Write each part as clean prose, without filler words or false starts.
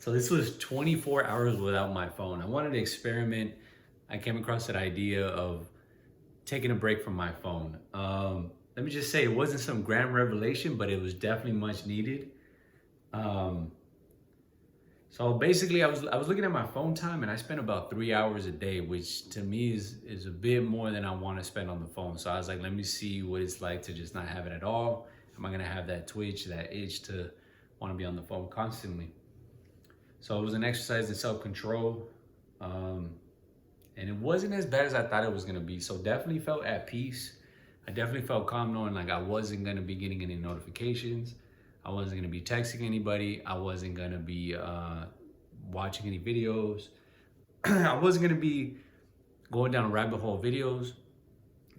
So this was 24 hours without my phone. I wanted to experiment. I came across that idea of taking a break from my phone. Let me just say, it wasn't some grand revelation, but it was definitely much needed. Um, so basically, I was looking at my phone time, and I spent about 3 hours a day, which to me is a bit more than I want to spend on the phone. So I was like, let me see what it's like to just not have it at all. Am I gonna have that twitch, that itch to want to be on the phone constantly? So it was an exercise in self control. Um, and it wasn't as bad as I thought it was gonna be. So definitely felt at peace. I definitely felt calm knowing like I wasn't gonna be getting any notifications. I wasn't gonna be texting anybody. I wasn't gonna be watching any videos. I wasn't gonna be going down a rabbit hole of videos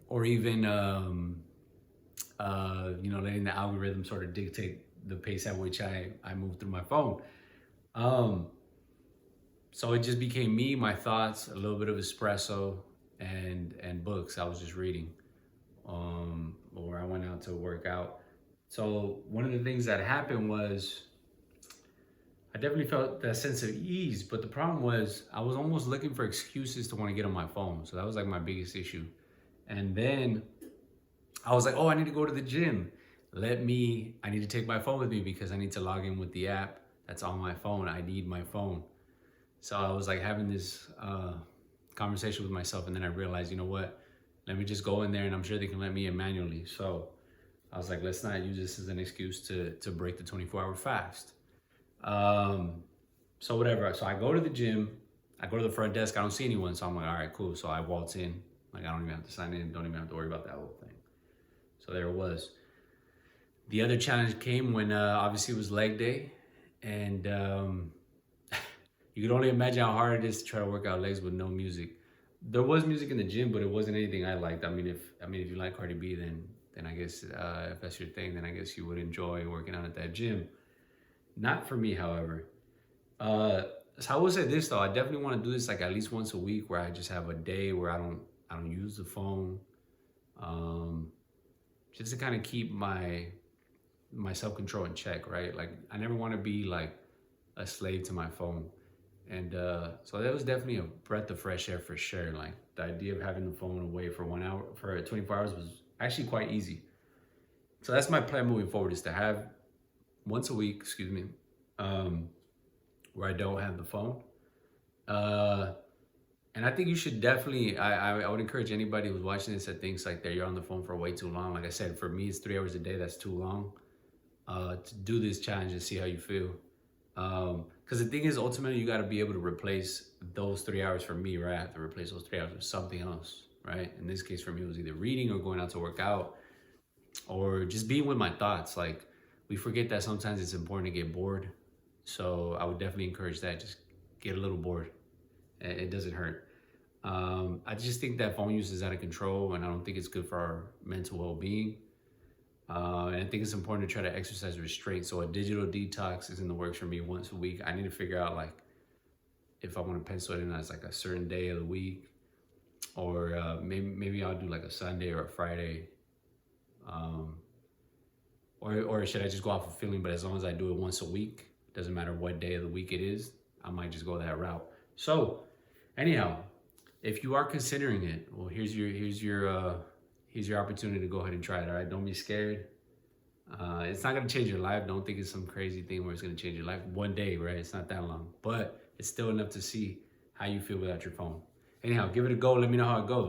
or even letting the algorithm sort of dictate the pace at which I move through my phone. Um, So it just became me, my thoughts, a little bit of espresso, and books I was just reading, or I went out to work out. So one of the things that happened was I definitely felt that sense of ease, but the problem was I was almost looking for excuses to want to get on my phone. So that was like my biggest issue. And then I was like, oh, I need to go to the gym. I need to take my phone with me because I need to log in with the app that's on my phone. I need my phone. So I was like having this conversation with myself, and then I realized, you know what? Let me just go in there, and I'm sure they can let me in manually. So I was like, let's not use this as an excuse to break the 24-hour fast. Um, so whatever. So I go to the gym. I go to the front desk. I don't see anyone, so I'm like, all right, cool. So I waltz in. Like I don't even have to sign in. Don't even have to worry about that whole thing. So there it was. The other challenge came when obviously it was leg day, and you can only imagine how hard it is to try to work out legs with no music. There was music in the gym, but it wasn't anything I liked. If you like Cardi B, then I guess if that's your thing, then I guess you would enjoy working out at that gym. Not for me, however. So I will say this though, I definitely want to do this like at least once a week, where I just have a day where I don't use the phone, um, just to kind of keep my self control in check, right? Like I never want to be like a slave to my phone. And so that was definitely a breath of fresh air for sure. Like the idea of having the phone away for 1 hour, for 24 hours was actually quite easy. So that's my plan moving forward, is to have once a week, excuse me, um, where I don't have the phone. Uh, and I think you should definitely, I would encourage anybody who's watching this that thinks like that you're on the phone for way too long. Like I said, for me, it's 3 hours a day. That's too long. To do this challenge and see how you feel. Because the thing is, ultimately, you got to be able to replace those 3 hours. For me, right? I have to replace those 3 hours with something else, right? In this case, for me, it was either reading or going out to work out or just being with my thoughts. Like, we forget that sometimes it's important to get bored. So I would definitely encourage that. Just get a little bored. It doesn't hurt. I just think that phone use is out of control, and I don't think it's good for our mental well-being. And I think it's important to try to exercise restraint. So a digital detox is in the works for me once a week. I need to figure out like if I want to pencil it in as like a certain day of the week, or maybe I'll do like a Sunday or a Friday, um, or should I just go off of feeling? But as long as I do it once a week, doesn't matter what day of the week it is, I might just go that route. So anyhow, if you are considering it, well, here's your opportunity to go ahead and try it. All right, don't be scared. It's not gonna change your life. Don't think it's some crazy thing where it's gonna change your life one day, right? It's not that long, but it's still enough to see how you feel without your phone. Anyhow, give it a go. Let me know how it goes.